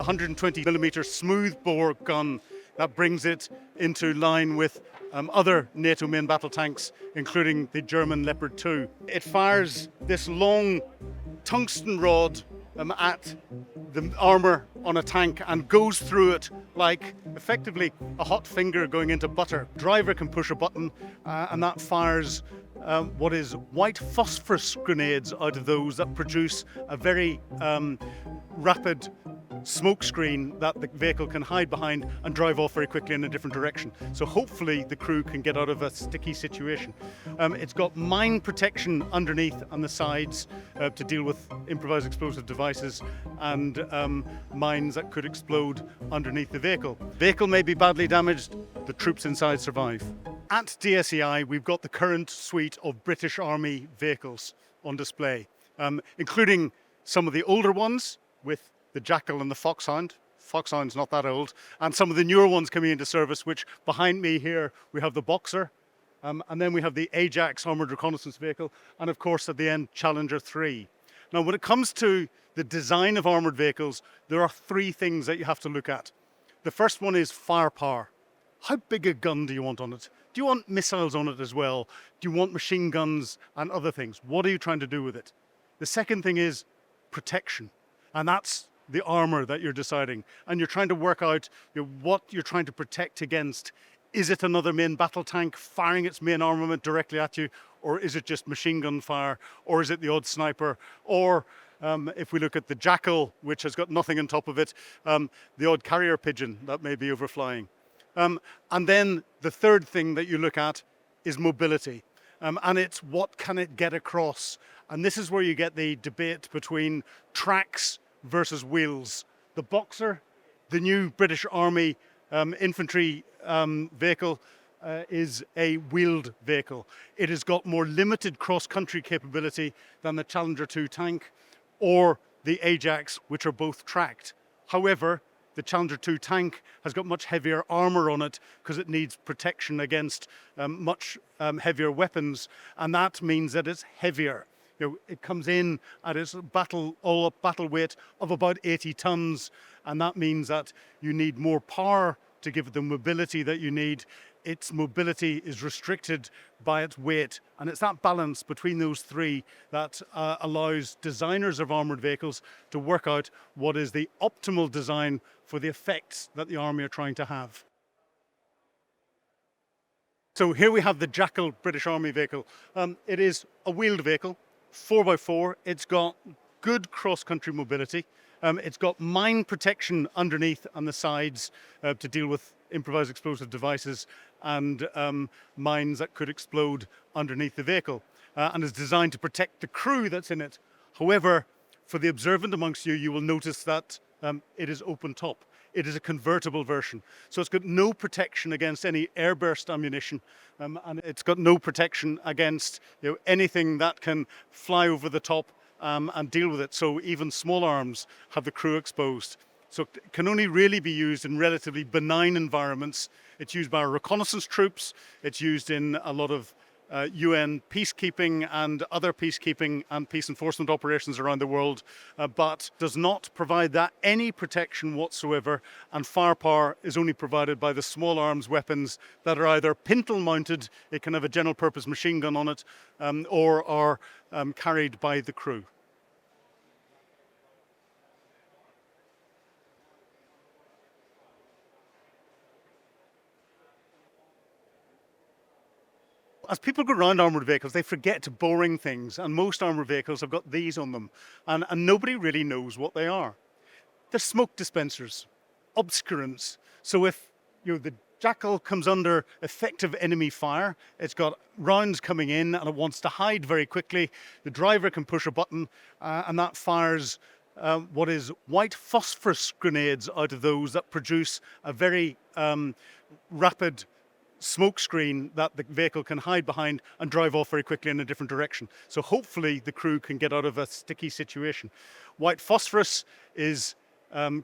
120mm smoothbore gun that brings it into line with other NATO main battle tanks, including the German Leopard 2. It fires this long tungsten rod at the armour on a tank and goes through it like effectively a hot finger going into butter. Driver can push a button and that fires what is white phosphorus grenades out of those that produce a very rapid smoke screen that the vehicle can hide behind and drive off very quickly in a different direction. So hopefully the crew can get out of a sticky situation. It's got mine protection underneath and the sides to deal with improvised explosive devices and mines that could explode underneath the vehicle. Vehicle may be badly damaged, the troops inside survive. At DSEI, we've got the current suite of British Army vehicles on display, including some of the older ones with the Jackal and the Foxhound. Foxhound's not that old. And some of the newer ones coming into service, which behind me here, we have the Boxer, and then we have the Ajax armoured reconnaissance vehicle, and of course at the end, Challenger 3. Now, when it comes to the design of armoured vehicles, there are three things that you have to look at. The first one is firepower. How big a gun do you want on it? Do you want missiles on it as well? Do you want machine guns and other things? What are you trying to do with it? The second thing is protection, and that's the armour that you're deciding. And you're trying to work out what you're trying to protect against. Is it another main battle tank firing its main armament directly at you? Or is it just machine gun fire? Or is it the odd sniper? Or if we look at the Jackal, which has got nothing on top of it, the odd carrier pigeon that may be overflying. And then the third thing that you look at is mobility. And it's what can it get across? And this is where you get the debate between tracks versus wheels. The Boxer, the new British Army infantry vehicle, is a wheeled vehicle. It has got more limited cross-country capability than the Challenger 2 tank or the Ajax, which are both tracked. However, the Challenger 2 tank has got much heavier armour on it because it needs protection against much heavier weapons, and that means that it's heavier. It comes in at its all-up battle weight of about 80 tons, and that means that you need more power to give it the mobility that you need. Its mobility is restricted by its weight, and it's that balance between those three that allows designers of armoured vehicles to work out what is the optimal design for the effects that the army are trying to have. So here we have the Jackal British Army vehicle. It is a wheeled vehicle, 4x4. It's got good cross-country mobility. It's got mine protection underneath and the sides to deal with improvised explosive devices and mines that could explode underneath the vehicle, and is designed to protect the crew that's in it. However, for the observant amongst you, you will notice that it is open top. It is a convertible version. So it's got no protection against any airburst ammunition, and it's got no protection against anything that can fly over the top and deal with it. So even small arms have the crew exposed. So it can only really be used in relatively benign environments. It's used by our reconnaissance troops. It's used in a lot of UN peacekeeping and other peacekeeping and peace enforcement operations around the world, but does not provide that any protection whatsoever, and firepower is only provided by the small arms weapons that are either pintle mounted, it can have a general purpose machine gun on it, or are carried by the crew. As people go around armoured vehicles, they forget boring things, and most armoured vehicles have got these on them, and nobody really knows what they are. They're smoke dispensers, obscurants. So if the Jackal comes under effective enemy fire, it's got rounds coming in and it wants to hide very quickly, the driver can push a button and that fires what is white phosphorus grenades out of those that produce a very rapid smoke screen that the vehicle can hide behind and drive off very quickly in a different direction. So hopefully the crew can get out of a sticky situation. White phosphorus is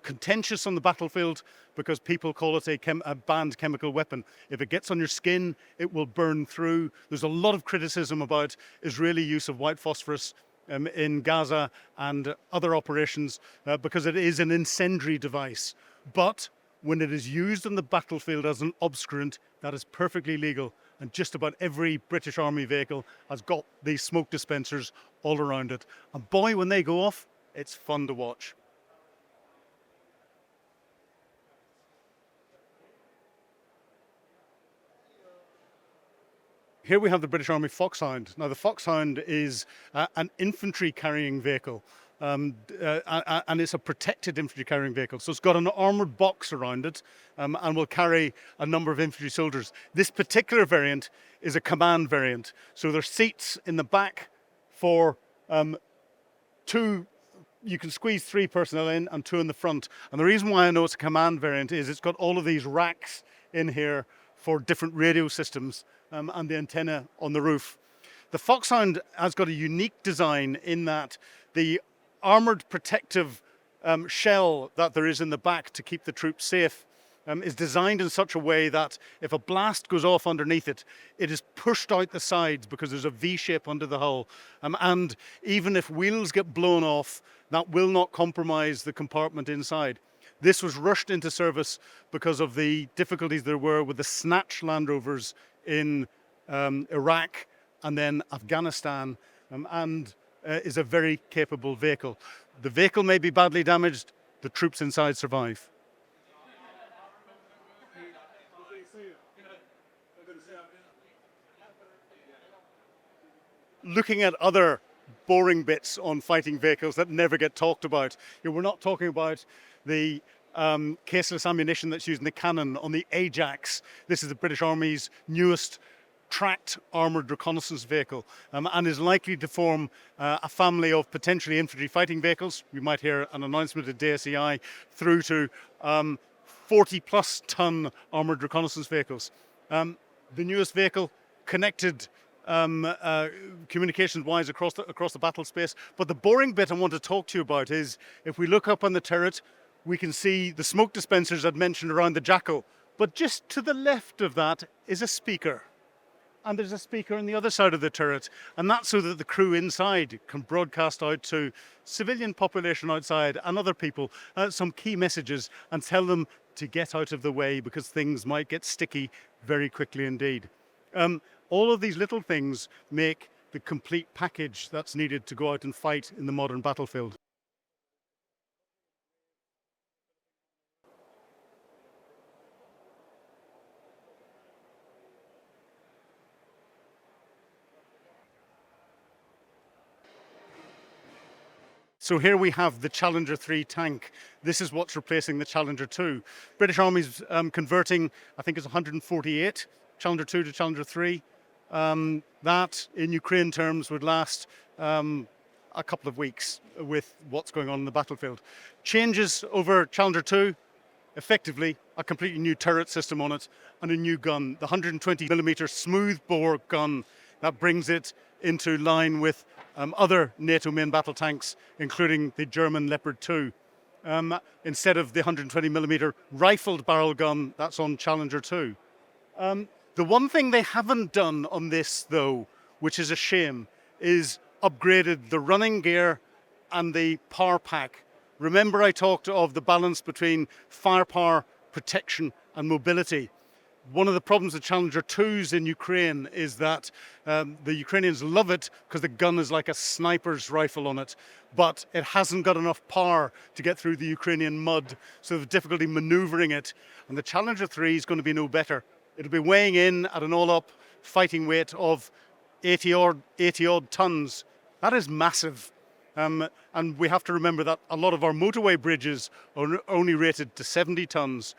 contentious on the battlefield because people call it a banned chemical weapon. If it gets on your skin, it will burn through. There's a lot of criticism about Israeli use of white phosphorus. in Gaza and other operations because it is an incendiary device. But when it is used on the battlefield as an obscurant, that is perfectly legal. And just about every British Army vehicle has got these smoke dispensers all around it. And boy, when they go off, it's fun to watch. Here we have the British Army Foxhound. Now the Foxhound is an infantry carrying vehicle. And it's a protected infantry carrying vehicle. So it's got an armoured box around it and will carry a number of infantry soldiers. This particular variant is a command variant. So there's seats in the back for two, you can squeeze 3 personnel in and 2 in the front. And the reason why I know it's a command variant is it's got all of these racks in here for different radio systems and the antenna on the roof. The Foxhound has got a unique design in that the armoured protective shell that there is in the back to keep the troops safe is designed in such a way that if a blast goes off underneath it, it is pushed out the sides because there's a V shape under the hull. And even if wheels get blown off, that will not compromise the compartment inside. This was rushed into service because of the difficulties there were with the Snatch Land Rovers in Iraq and then Afghanistan, and is a very capable vehicle. The vehicle may be badly damaged, the troops inside survive. Looking at other boring bits on fighting vehicles that never get talked about. We're not talking about the caseless ammunition that's used in the cannon on the Ajax. This is the British Army's newest tracked armoured reconnaissance vehicle and is likely to form a family of potentially infantry fighting vehicles. We might hear an announcement at DSEI through to 40 plus ton armoured reconnaissance vehicles. The newest vehicle connected communications-wise across the battle space. But the boring bit I want to talk to you about is if we look up on the turret, we can see the smoke dispensers I'd mentioned around the Jackal. But just to the left of that is a speaker. And there's a speaker on the other side of the turret. And that's so that the crew inside can broadcast out to civilian population outside and other people some key messages and tell them to get out of the way because things might get sticky very quickly indeed. All of these little things make the complete package that's needed to go out and fight in the modern battlefield. So here we have the Challenger 3 tank. This is what's replacing the Challenger 2. British Army's converting, I think it's 148, Challenger 2 to Challenger 3. That, in Ukraine terms, would last a couple of weeks with what's going on in the battlefield. Changes over Challenger 2, effectively a completely new turret system on it and a new gun, the 120mm smoothbore gun that brings it into line with other NATO main battle tanks, including the German Leopard 2, instead of the 120mm rifled barrel gun that's on Challenger 2. The one thing they haven't done on this, though, which is a shame, is upgraded the running gear and the power pack. Remember I talked of the balance between firepower, protection and mobility. One of the problems with Challenger 2s in Ukraine is that the Ukrainians love it because the gun is like a sniper's rifle on it, but it hasn't got enough power to get through the Ukrainian mud, so the difficulty maneuvering it. And the Challenger 3 is going to be no better. It'll be weighing in at an all-up fighting weight of 80 odd tons. That is massive. And we have to remember that a lot of our motorway bridges are only rated to 70 tons.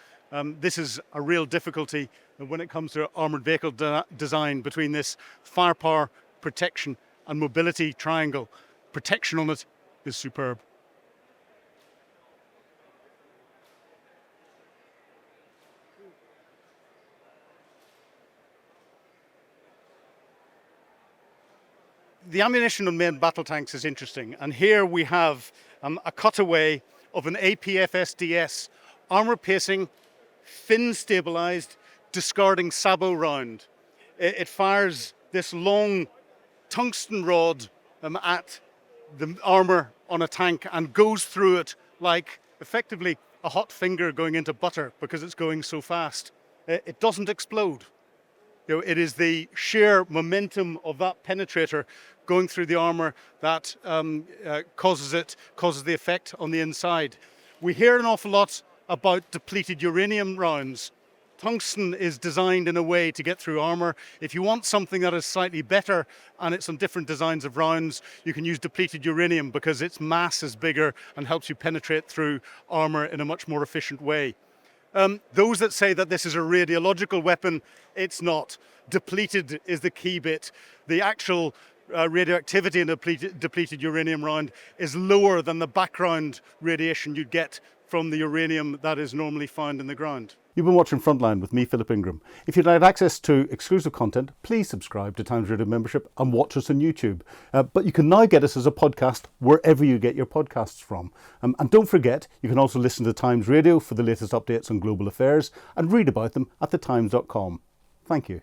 This is a real difficulty when it comes to armoured vehicle design between this firepower, protection and mobility triangle. Protection on it is superb. The ammunition on main battle tanks is interesting, and here we have a cutaway of an APFSDS, armour pacing, fin stabilised, discarding sabot round. It fires this long tungsten rod at the armour on a tank and goes through it like effectively a hot finger going into butter because it's going so fast. It doesn't explode. It is the sheer momentum of that penetrator going through the armour that causes the effect on the inside. We hear an awful lot about depleted uranium rounds. Tungsten is designed in a way to get through armour. If you want something that is slightly better and it's on different designs of rounds, you can use depleted uranium because its mass is bigger and helps you penetrate through armour in a much more efficient way. Those that say that this is a radiological weapon, it's not. Depleted is the key bit. The actual radioactivity in a depleted uranium round is lower than the background radiation you'd get from the uranium that is normally found in the ground. You've been watching Frontline with me, Philip Ingram. If you'd like access to exclusive content, please subscribe to Times Radio membership and watch us on YouTube. But you can now get us as a podcast wherever you get your podcasts from. And don't forget, you can also listen to Times Radio for the latest updates on global affairs and read about them at thetimes.com. Thank you.